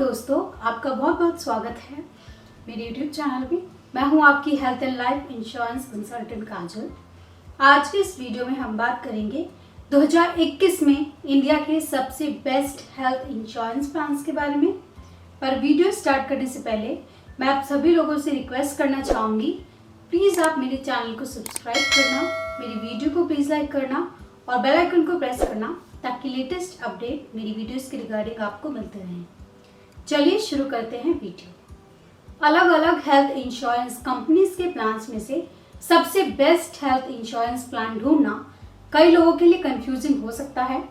दोस्तों, आपका बहुत बहुत स्वागत है मेरे YouTube चैनल में। मैं हूं आपकी health and life insurance consultant Kajal. आज के इस वीडियो में हम बात करेंगे 2021 में इंडिया के सबसे बेस्ट हेल्थ इंश्योरेंस प्लान्स के बारे में। पर वीडियो स्टार्ट करने से पहले मैं आप सभी लोगों से रिक्वेस्ट करना चाहूँगी, प्लीज़ आप मेरे चैनल को सब्सक्राइब करना, मेरी वीडियो को प्लीज़ लाइक करना और बेल आइकन को प्रेस करना ताकि लेटेस्ट अपडेट मेरी वीडियोस के रिगार्डिंग आपको मिलते रहें। चलिए शुरू करते हैं वीडियो। अलग अलग हेल्थ इंश्योरेंस कंपनीज के प्लान्स में से सबसे बेस्ट हेल्थ इंश्योरेंस प्लान ढूंढना कई लोगों के लिए कंफ्यूजिंग हो सकता है।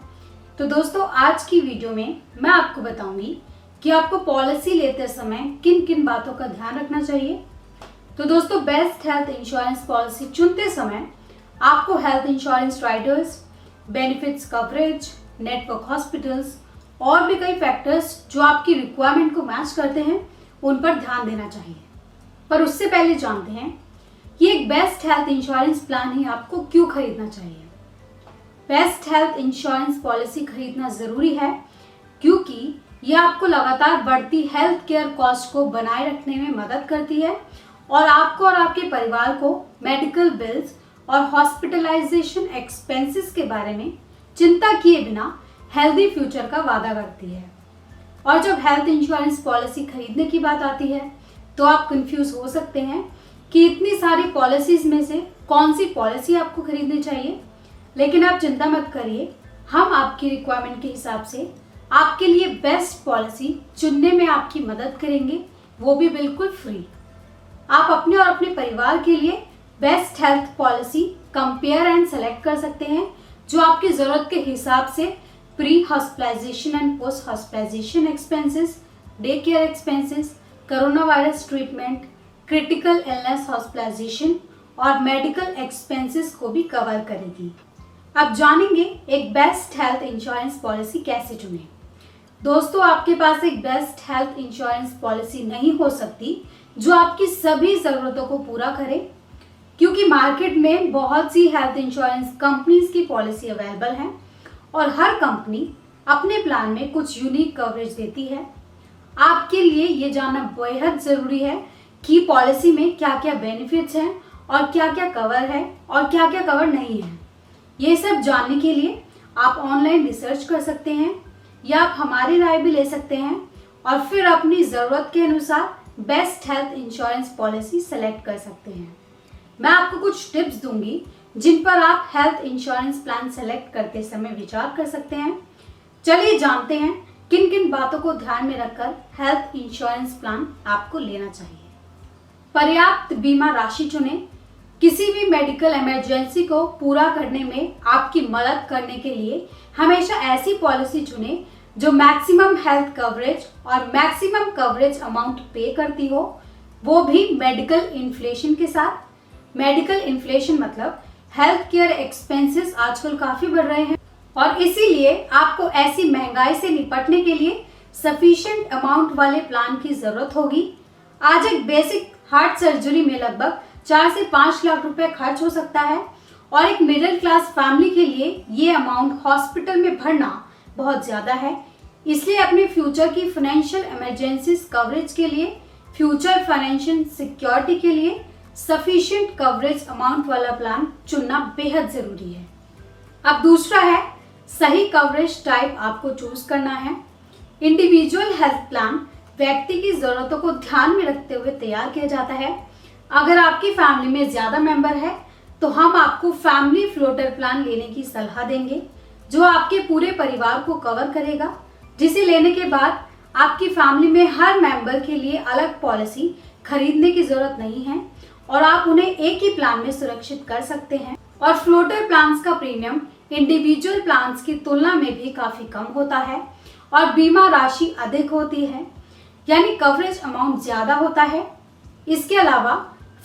तो दोस्तों, आज की वीडियो में मैं आपको बताऊंगी कि आपको पॉलिसी लेते समय किन किन बातों का ध्यान रखना चाहिए। तो दोस्तों, बेस्ट हेल्थ इंश्योरेंस पॉलिसी चुनते समय आपको health insurance Riders, benefits coverage, network hospitals और भी कई फैक्टर्स जो आपकी रिक्वायरमेंट को मैच करते हैं उन पर ध्यान देना चाहिए। पर उससे पहले जानते हैं कि एक बेस्ट हेल्थ इंश्योरेंस प्लान ही आपको क्यों खरीदना चाहिए। बेस्ट हेल्थ इंश्योरेंस पॉलिसी खरीदना जरूरी है क्योंकि यह आपको लगातार बढ़ती हेल्थ केयर कॉस्ट को बनाए रखने में मदद करती है और आपको और आपके परिवार को मेडिकल बिल्स और हॉस्पिटलाइजेशन एक्सपेंसेस के बारे में चिंता किए बिना हेल्दी फ्यूचर का वादा करती है। और जब हेल्थ इंश्योरेंस पॉलिसी खरीदने की बात आती है तो आप कंफ्यूज हो सकते हैं कि इतनी सारी पॉलिसीज में से कौन सी पॉलिसी आपको खरीदनी चाहिए। लेकिन आप चिंता मत करिए, हम आपकी रिक्वायरमेंट के हिसाब से आपके लिए बेस्ट पॉलिसी चुनने में आपकी मदद करेंगे, वो भी बिल्कुल फ्री। आप अपने और अपने परिवार के लिए best health policy compare and select कर सकते हैं जो आपकी ज़रूरत के हिसाब से pre hospitalisation and post hospitalisation expenses, day care expenses, corona virus treatment, critical illness hospitalisation और मेडिकल एक्सपेंसेस को भी कवर करेगी। अब जानेंगे एक बेस्ट हेल्थ इंश्योरेंस पॉलिसी कैसे चुनें। दोस्तों, आपके पास एक बेस्ट हेल्थ इंश्योरेंस पॉलिसी नहीं हो सकती जो आपकी सभी ज़रूरतों को पूरा करे, क्योंकि मार्केट में बहुत सी हेल्थ इंश्योरेंस कंपनीज की पॉलिसी अवेलेबल है और हर कंपनी अपने प्लान में कुछ यूनिक कवरेज देती है। आपके लिए ये जानना बेहद ज़रूरी है कि पॉलिसी में क्या क्या बेनिफिट्स हैं और क्या क्या कवर है और क्या क्या कवर नहीं है। ये सब जानने के लिए आप ऑनलाइन रिसर्च कर सकते हैं या आप हमारी राय भी ले सकते हैं और फिर अपनी ज़रूरत के अनुसार best health insurance policy select कर सकते हैं। मैं आपको कुछ टिप्स दूंगी जिन पर आप हेल्थ इंश्योरेंस प्लान सेलेक्ट करते समय विचार कर सकते हैं। चलिए जानते हैं किन किन बातों को ध्यान में रखकर हेल्थ इंश्योरेंस प्लान आपको लेना चाहिए। पर्याप्त बीमा राशि चुनें। किसी भी मेडिकल इमरजेंसी को पूरा करने में आपकी मदद करने के लिए हमेशा ऐसी पॉलिसी चुनें जो मैक्सिमम हेल्थ कवरेज और मैक्सिमम कवरेज अमाउंट पे करती हो, वो भी मेडिकल इन्फ्लेशन के साथ। मेडिकल इन्फ्लेशन मतलब हेल्थ केयर एक्सपेंसेस आजकल काफी बढ़ रहे हैं और इसीलिए आपको ऐसी महंगाई से निपटने के लिए सफिशिएंट अमाउंट वाले प्लान की जरूरत होगी। आज एक बेसिक हार्ट सर्जरी में लगभग 4 से 5 लाख रुपए खर्च हो सकता है और एक मिडिल क्लास फैमिली के लिए ये अमाउंट हॉस्पिटल में भरना बहुत ज्यादा है। इसलिए अपने फ्यूचर की फाइनेंशियल इमरजेंसीज कवरेज के लिए, फ्यूचर फाइनेंशियल सिक्योरिटी के लिए सफिशिएंट कवरेज अमाउंट वाला प्लान चुनना बेहद जरूरी है। अब दूसरा है, सही कवरेज टाइप आपको चूज करना है। इंडिविजुअल हेल्थ प्लान व्यक्ति की जरूरतों को ध्यान में रखते हुए तैयार किया जाता है। अगर आपकी फैमिली में ज्यादा मेंबर है तो हम आपको फैमिली फ्लोटर प्लान लेने की सलाह देंगे जो आपके पूरे परिवार को कवर करेगा, जिसे लेने के बाद आपकी फैमिली में हर मेंबर के लिए अलग पॉलिसी खरीदने की जरूरत नहीं है और आप उन्हें एक ही प्लान में सुरक्षित कर सकते हैं। और फ्लोटर प्लान्स का प्रीमियम इंडिविजुअल प्लान्स की तुलना में भी काफी कम होता है और बीमा राशि अधिक होती है, यानी कवरेज अमाउंट ज्यादा होता है। इसके अलावा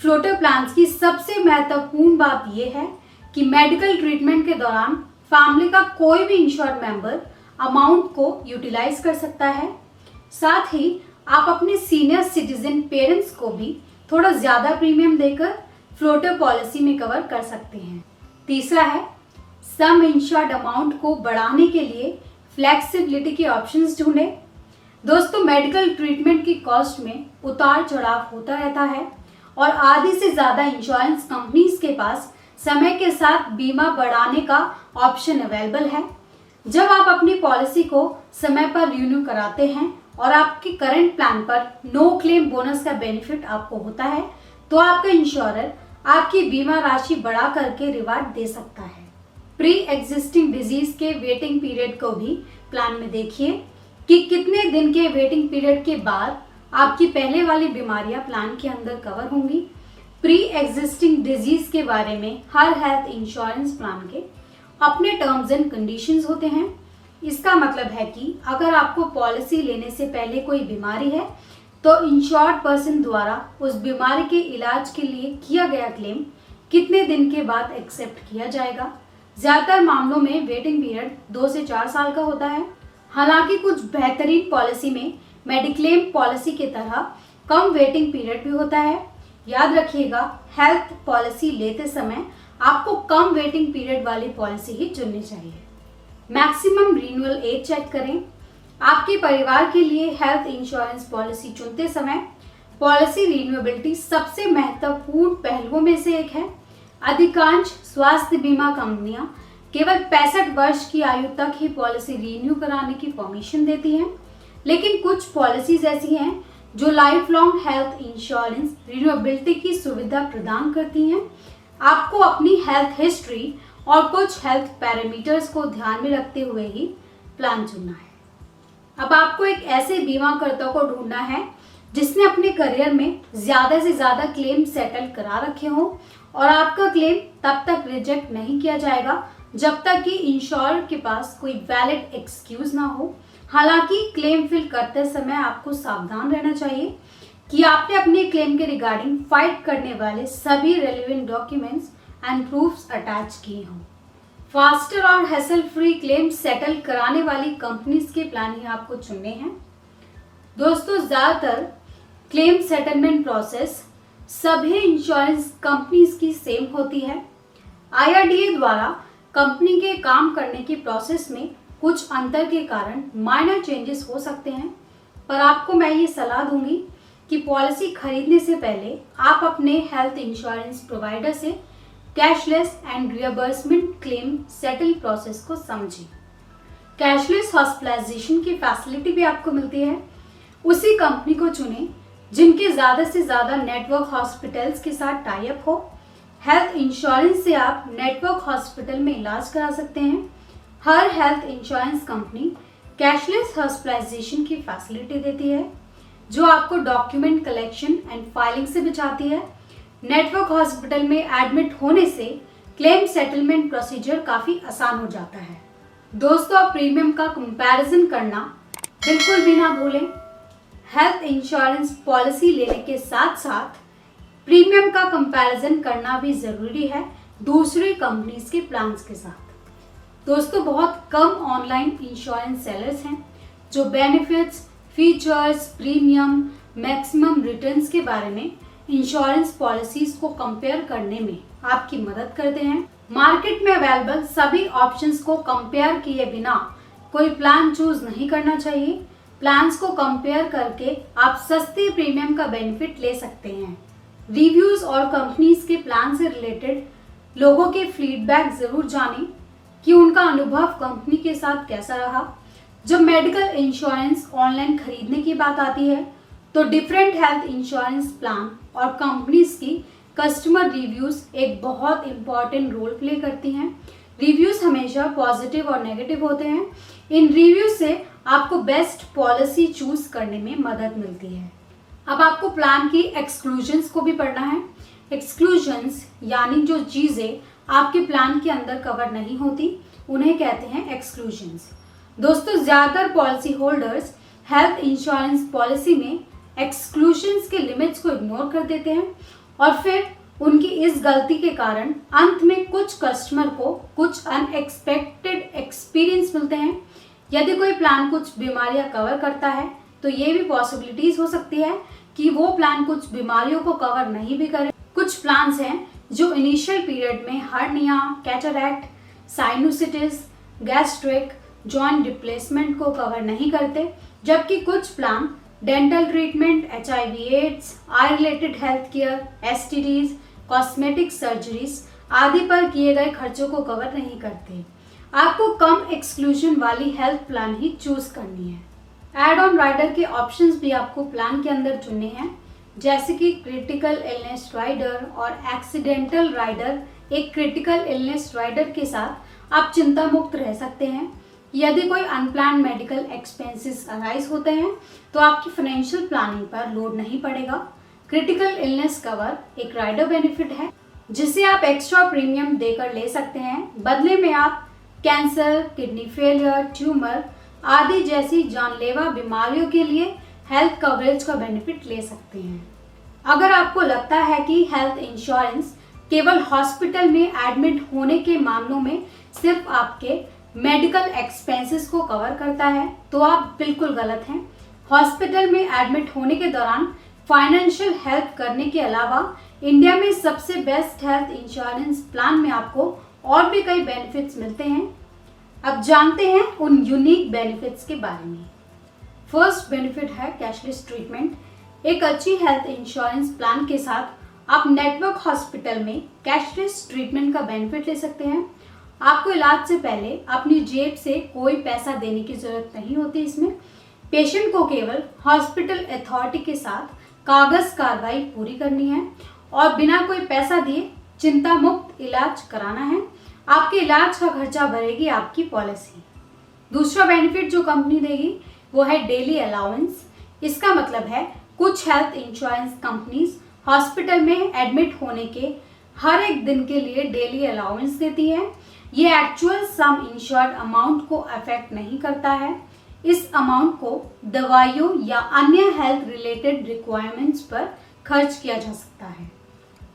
फ्लोटर प्लान्स की सबसे महत्वपूर्ण बात यह है कि मेडिकल ट्रीटमेंट के दौरान फैमिली का कोई भी इंश्योर्ड मेंबर अमाउंट को यूटिलाइज कर सकता है। साथ ही आप अपने सीनियर सिटीजन पेरेंट्स को भी थोड़ा ज्यादा प्रीमियम देकर फ्लोटर पॉलिसी में कवर कर सकते हैं। तीसरा है, सम इंश्योर्ड अमाउंट को बढ़ाने के लिए फ्लेक्सिबिलिटी के ऑप्शंस ढूंढें। दोस्तों, मेडिकल ट्रीटमेंट की कॉस्ट में उतार चढ़ाव होता रहता है और आधी से ज़्यादा इंश्योरेंस कंपनीज के पास समय के साथ बीमा बढ़ाने का ऑप्शन अवेलेबल है। जब आप अपनी पॉलिसी को समय पर रिन्यू कराते हैं और आपके करंट प्लान पर नो क्लेम बोनस का बेनिफिट आपको होता है, तो आपका इंश्योरर आपकी बीमा राशि बढ़ा करके रिवार्ड दे सकता है। प्री एग्जिस्टिंग डिजीज के वेटिंग पीरियड को भी प्लान में देखिए कि कितने दिन के वेटिंग पीरियड के बाद आपकी पहले वाली बीमारियां प्लान के अंदर कवर होंगी। प्री एग्जिस्टिंग डिजीज के बारे में हर हेल्थ इंश्योरेंस प्लान के अपने टर्म्स एंड कंडीशंस होते हैं। इसका मतलब है कि अगर आपको पॉलिसी लेने से पहले कोई बीमारी है तो इंश्योर्ड पर्सन द्वारा उस बीमारी के इलाज के लिए किया गया क्लेम कितने दिन के बाद एक्सेप्ट किया जाएगा। ज्यादातर मामलों में वेटिंग पीरियड 2 से 4 साल का होता है। हालांकि कुछ बेहतरीन पॉलिसी में मेडिक्लेम पॉलिसी की तरह कम वेटिंग पीरियड भी होता है। याद रखिएगा, हेल्थ पॉलिसी लेते समय आपको कम वेटिंग पीरियड वाली पॉलिसी ही चुननी चाहिए। मैक्सिमम रिन्यूअल एज चेक करें। आपके परिवार के लिए हेल्थ इंश्योरेंस पॉलिसी चुनते समय पॉलिसी रिन्यूएबिलिटी सबसे महत्वपूर्ण पहलुओं में से एक है। अधिकांश स्वास्थ्य बीमा कंपनियां केवल 65 वर्ष की आयु तक ही पॉलिसी रिन्यू कराने की परमिशन देती हैं, लेकिन कुछ पॉलिसीज ऐसी हैं जो life long health insurance renewability की सुविधा प्रदान करती हैं। आपको अपनी हेल्थ हिस्ट्री और कुछ हेल्थ पैरामीटर्स को ध्यान में रखते हुए ही प्लान चुनना है। अब आपको एक ऐसे बीमाकर्ता को ढूंढना है जिसने अपने करियर में ज्यादा से ज्यादा क्लेम सेटल करा रखे हों और आपका क्लेम तब तक रिजेक्ट नहीं किया जाएगा जब तक कि इंश्योरर के पास कोई वैलिड एक्सक्यूज ना हो। हालांकि क्लेम फिल करते समय आपको सावधान रहना चाहिए कि आपने अपने क्लेम के रिगार्डिंग फाइट करने वाले सभी relevant documents and proofs attach किए हों। फास्टर और हैसल फ्री क्लेम सेटल कराने वाली कंपनीज के प्लान ही आपको चुनने हैं। दोस्तों, ज्यादातर क्लेम सेटलमेंट प्रोसेस सभी इंश्योरेंस कंपनीज की सेम होती है। IRDA द्वारा कंपनी के काम करने की प्रोसेस में कुछ अंतर के कारण माइनर चेंजेस हो सकते हैं, पर आपको मैं ये सलाह दूंगी कि पॉलिसी खरीदने से पहले आप अपने हेल्थ इंश्योरेंस प्रोवाइडर से cashless and reimbursement claim settle process को समझें। कैशलेस हॉस्पिटलाइजेशन की फैसिलिटी भी आपको मिलती है। उसी कंपनी को चुनें जिनके ज़्यादा से ज़्यादा नेटवर्क हॉस्पिटल्स के साथ टाई अप हो। हेल्थ इंश्योरेंस से आप नेटवर्क हॉस्पिटल में इलाज करा सकते हैं। हर health insurance company cashless hospitalisation की फैसिलिटी देती है जो आपको डॉक्यूमेंट कलेक्शन एंड फाइलिंग से बचाती है। नेटवर्क हॉस्पिटल में एडमिट होने से क्लेम सेटलमेंट प्रोसीजर काफ़ी आसान हो जाता है। दोस्तों, आप प्रीमियम का कंपैरिजन करना बिल्कुल भी ना भूलें। हेल्थ इंश्योरेंस पॉलिसी लेने के साथ साथ प्रीमियम का कंपैरिजन करना भी ज़रूरी है दूसरी कंपनीज के प्लान्स के साथ। दोस्तों, बहुत कम ऑनलाइन इंश्योरेंस सेलर्स हैं जो benefits, features, premium, maximum returns के बारे में इंश्योरेंस पॉलिसीज को कंपेयर करने में आपकी मदद करते हैं। मार्केट में अवेलेबल सभी ऑप्शंस को कंपेयर किए बिना कोई प्लान चूज नहीं करना चाहिए। प्लान्स को कंपेयर करके आप सस्ते प्रीमियम का बेनिफिट ले सकते हैं। रिव्यूज और कंपनीज के प्लान से रिलेटेड लोगों के फीडबैक जरूर जानें कि उनका अनुभव कंपनी के साथ कैसा रहा। जब मेडिकल इंश्योरेंस ऑनलाइन खरीदने की बात आती है तो डिफरेंट हेल्थ इंश्योरेंस प्लान और कंपनीज की कस्टमर रिव्यूज एक बहुत इंपॉर्टेंट रोल प्ले करती हैं। रिव्यूज हमेशा पॉजिटिव और नेगेटिव होते हैं। इन रिव्यूज से आपको बेस्ट पॉलिसी चूज करने में मदद मिलती है। अब आपको प्लान की एक्सक्लूजन्स को भी पढ़ना है। एक्सक्लूजन्स यानी जो चीज़ें आपके प्लान के अंदर कवर नहीं होती उन्हें कहते हैं एक्सक्लूजन्स। दोस्तों, ज़्यादातर policy holders health insurance policy में एक्सक्लूजन्स के लिमिट्स को इग्नोर कर देते हैं और फिर उनकी इस गलती के कारण अंत में कुछ कस्टमर को कुछ अनएक्सपेक्टेड एक्सपीरियंस मिलते हैं। यदि कोई प्लान कुछ बीमारियां कवर करता है तो ये भी पॉसिबिलिटीज हो सकती है कि वो प्लान कुछ बीमारियों को कवर नहीं भी करे। कुछ प्लान्स हैं जो इनिशियल पीरियड में hernia, cataract, sinusitis, gastric, joint replacement को कवर नहीं करते, जबकि कुछ plan dental treatment, HIV AIDS, eye related health care, STDs, cosmetic surgeries आदि पर किए गए खर्चों को कवर नहीं करते। आपको कम एक्सक्लूजन वाली हेल्थ प्लान ही चूज करनी है। एड ऑन राइडर के ऑप्शंस भी आपको प्लान के अंदर चुनने हैं, जैसे कि क्रिटिकल इलनेस राइडर और एक्सीडेंटल राइडर। एक क्रिटिकल इलनेस राइडर के साथ आप चिंता मुक्त रह सकते हैं। यदि कोई अनप्लान्ड मेडिकल एक्सपेंसेस अराइज होते हैं तो आपकी फाइनेंशियल प्लानिंग पर लोड नहीं पड़ेगा। क्रिटिकल इलनेस कवर एक राइडर बेनिफिट है जिसे आप एक्स्ट्रा प्रीमियम देकर ले सकते हैं। बदले में आप कैंसर, किडनी फेलियर, ट्यूमर आदि जैसी जानलेवा बीमारियों के लिए हेल्थ कवरेज का बेनिफिट ले सकते हैं। अगर आपको लगता है कि हेल्थ इंश्योरेंस केवल हॉस्पिटल में एडमिट होने के मामलों में सिर्फ आपके मेडिकल एक्सपेंसेस को कवर करता है तो आप बिल्कुल गलत हैं। हॉस्पिटल में एडमिट होने के दौरान फाइनेंशियल हेल्प करने के अलावा इंडिया में सबसे बेस्ट हेल्थ इंश्योरेंस प्लान में आपको और भी कई बेनिफिट्स मिलते हैं। अब जानते हैं उन यूनिक बेनिफिट्स के बारे में। फर्स्ट बेनिफिट है कैशलेस ट्रीटमेंट। एक अच्छी हेल्थ इंश्योरेंस प्लान के साथ आप नेटवर्क हॉस्पिटल में कैशलेस ट्रीटमेंट का बेनिफिट ले सकते हैं। आपको इलाज से पहले अपनी जेब से कोई पैसा देने की जरूरत नहीं होती। इसमें पेशेंट को केवल हॉस्पिटल अथॉरिटी के साथ कागज कार्रवाई पूरी करनी है और बिना कोई पैसा दिए चिंता मुक्त इलाज कराना है। आपके इलाज का खर्चा भरेगी आपकी पॉलिसी। दूसरा बेनिफिट जो कंपनी देगी वो है डेली अलाउंस। इसका मतलब है कुछ हेल्थ इंश्योरेंस कंपनीज हॉस्पिटल में एडमिट होने के हर एक दिन के लिए डेली अलाउंस देती है। ये एक्चुअल सम इंश्योर्ड अमाउंट को अफेक्ट नहीं करता है। इस अमाउंट को दवाइयों या अन्य हेल्थ रिलेटेड रिक्वायरमेंट्स पर खर्च किया जा सकता है।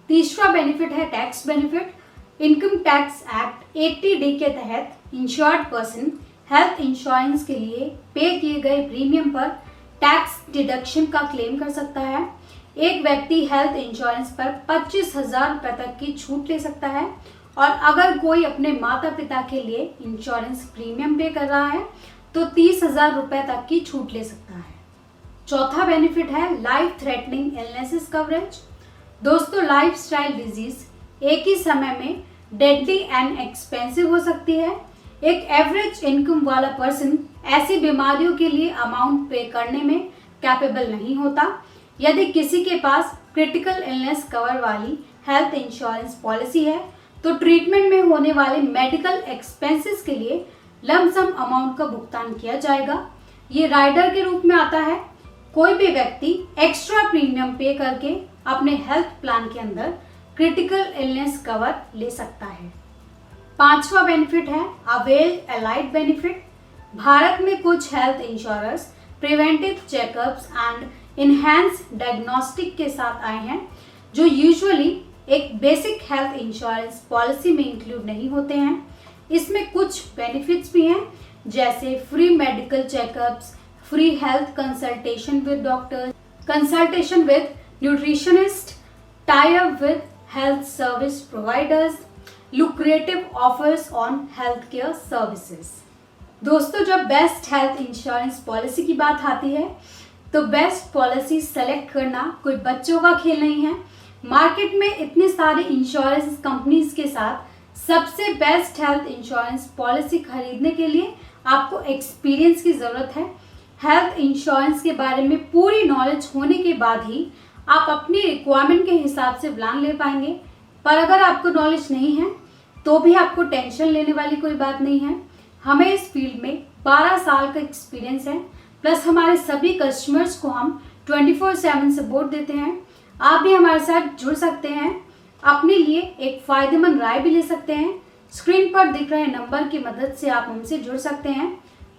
तीसरा बेनिफिट है tax benefit. Income tax act 80D के तहत इंश्योर्ड पर्सन हेल्थ इंश्योरेंस के लिए पे किए गए प्रीमियम पर टैक्स डिडक्शन का क्लेम कर सकता है। एक व्यक्ति हेल्थ इंश्योरेंस पर 25,000 रुपये तक की छूट ले सकता है और अगर कोई अपने माता पिता के लिए इंश्योरेंस प्रीमियम पे कर रहा है तो 30,000 रुपये तक की छूट ले सकता है। चौथा बेनिफिट है लाइफ थ्रेटनिंग इलनेसेस कवरेज। दोस्तों, लाइफस्टाइल डिजीज एक ही समय में डेडली एंड एक्सपेंसिव हो सकती है। एक एवरेज इनकम वाला पर्सन ऐसी बीमारियों के लिए अमाउंट पे करने में कैपेबल नहीं होता। यदि किसी के पास क्रिटिकल इलनेस कवर वाली हेल्थ इंश्योरेंस पॉलिसी है तो ट्रीटमेंट में होने वाले मेडिकल एक्सपेंसेस के लिए लमसम अमाउंट का भुगतान किया जाएगा। ये राइडर के रूप में आता है। कोई भी व्यक्ति एक्स्ट्रा प्रीमियम पे करके अपने हेल्थ प्लान के अंदर क्रिटिकल इलनेस कवर ले सकता है। पांचवा बेनिफिट है अवेल्ड एलाइड बेनिफिट। भारत में कुछ health insurers preventive checkups and enhance diagnostic के साथ आए हैं जो यूजुअली एक बेसिक हेल्थ इंश्योरेंस पॉलिसी में इंक्लूड नहीं होते हैं। इसमें कुछ बेनिफिट्स भी हैं जैसे free medical checkups, free health consultation with doctor, consultation with nutritionist, tie up with health service providers, lucrative offers on health care services. दोस्तों, जब बेस्ट हेल्थ इंश्योरेंस पॉलिसी की बात आती है तो बेस्ट पॉलिसी सेलेक्ट करना कोई बच्चों का खेल नहीं है। मार्केट में इतने सारे इंश्योरेंस कंपनीज के साथ सबसे बेस्ट हेल्थ इंश्योरेंस पॉलिसी खरीदने के लिए आपको एक्सपीरियंस की ज़रूरत है। हेल्थ इंश्योरेंस के बारे में पूरी नॉलेज होने के बाद ही आप अपनी रिक्वायरमेंट के हिसाब से प्लान ले पाएंगे। पर अगर आपको नॉलेज नहीं है तो भी आपको टेंशन लेने वाली कोई बात नहीं है। हमें इस फील्ड में 12 साल का एक्सपीरियंस है, प्लस हमारे सभी कस्टमर्स को हम 24/7 सपोर्ट देते हैं। आप भी हमारे साथ जुड़ सकते हैं, अपने लिए एक फ़ायदेमंद राय भी ले सकते हैं। स्क्रीन पर दिख रहे नंबर की मदद से आप हमसे जुड़ सकते हैं।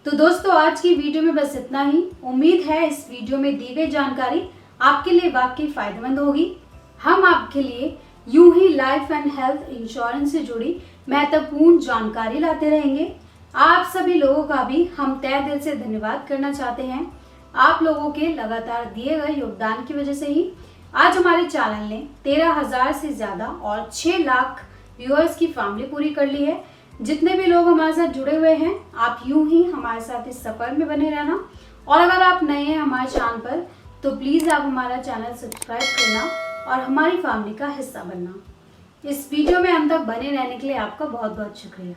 तो दोस्तों, आज की वीडियो में बस इतना ही। उम्मीद है इस वीडियो में दी गई जानकारी आपके लिए वाकई फ़ायदेमंद होगी। हम आपके लिए यूं ही लाइफ एंड हेल्थ इंश्योरेंस से जुड़ी महत्वपूर्ण जानकारी लाते रहेंगे। आप सभी लोगों का भी हम तहे दिल से धन्यवाद करना चाहते हैं। आप लोगों के लगातार दिए गए योगदान की वजह से ही आज हमारे चैनल ने 13,000 से ज़्यादा और 6 लाख व्यूअर्स की फैमिली पूरी कर ली है। जितने भी लोग हमारे साथ जुड़े हुए हैं, आप यूं ही हमारे साथ इस सफ़र में बने रहना और अगर आप नए हैं हमारे चैनल पर तो प्लीज़ आप हमारा चैनल सब्सक्राइब करना और हमारी फैमिली का हिस्सा बनना। इस वीडियो में हम तक बने रहने के लिए आपका बहुत बहुत शुक्रिया।